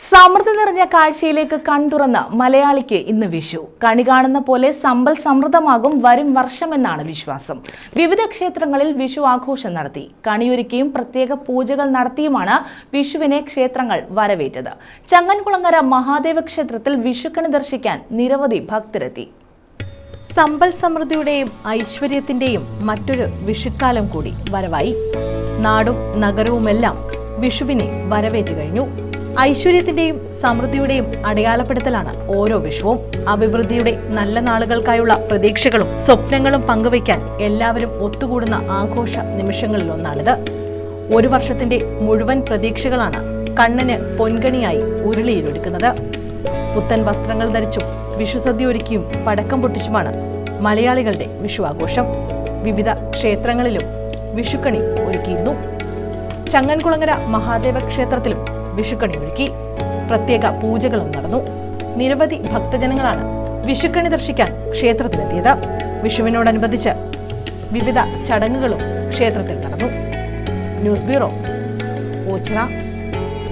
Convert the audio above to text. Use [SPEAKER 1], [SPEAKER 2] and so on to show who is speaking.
[SPEAKER 1] സമൃദ്ധി നിറഞ്ഞ കാഴ്ചയിലേക്ക് കൺതുറന്ന് മലയാളിക്ക് ഇന്ന് വിഷു. കണി കാണുന്ന പോലെ സമ്പൽ സമൃദ്ധമാകും വരും വർഷമെന്നാണ് വിശ്വാസം. വിവിധ ക്ഷേത്രങ്ങളിൽ വിഷു ആഘോഷം നടത്തി. കണിയൊരുക്കിയും പ്രത്യേക പൂജകൾ നടത്തിയുമാണ് വിഷുവിനെ ക്ഷേത്രങ്ങൾ വരവേറ്റത്. ചങ്ങൻകുളങ്ങര മഹാദേവ ക്ഷേത്രത്തിൽ വിഷുക്കണി ദർശിക്കാൻ നിരവധി ഭക്തരെത്തി. സമ്പൽ സമൃദ്ധിയുടെയും ഐശ്വര്യത്തിന്റെയും മറ്റൊരു വിഷുക്കാലം കൂടി വരവായി. നാടും നഗരവുമെല്ലാം വിഷുവിനെ വരവേറ്റു കഴിഞ്ഞു. ഐശ്വര്യത്തിന്റെയും സമൃദ്ധിയുടെയും അടയാളപ്പെടുത്തലാണ് ഓരോ വിഷുവും. അഭിവൃദ്ധിയുടെ നല്ല നാളുകൾക്കായുള്ള പ്രതീക്ഷകളും സ്വപ്നങ്ങളും പങ്കുവയ്ക്കാൻ എല്ലാവരും ഒത്തുകൂടുന്ന ആഘോഷ നിമിഷങ്ങളിലൊന്നാണിത്. ഒരു വർഷത്തിന്റെ മുഴുവൻ പ്രതീക്ഷകളാണ് കണ്ണിന് പൊൻകണിയായി ഉരുളിയിലൊരുക്കുന്നത്. പുത്തൻ വസ്ത്രങ്ങൾ ധരിച്ചും വിഷുസദ്യ ഒരുക്കിയും പടക്കം പൊട്ടിച്ചുമാണ് മലയാളികളുടെ വിഷു ആഘോഷം. വിവിധ ക്ഷേത്രങ്ങളിലും വിഷുക്കണി ഒരുക്കിയിരുന്നു. ചങ്ങൻകുളങ്ങര മഹാദേവ ക്ഷേത്രത്തിലും വിഷുക്കണി ഒരുക്കി. പ്രത്യേക പൂജകളും നടന്നു. നിരവധി ഭക്തജനങ്ങളാണ് വിഷുക്കണി ദർശിക്കാൻ ക്ഷേത്രത്തിലെത്തിയത്. വിഷുവിനോടനുബന്ധിച്ച് വിവിധ ചടങ്ങുകളും ക്ഷേത്രത്തിൽ നടന്നു. News bureau, Ochira.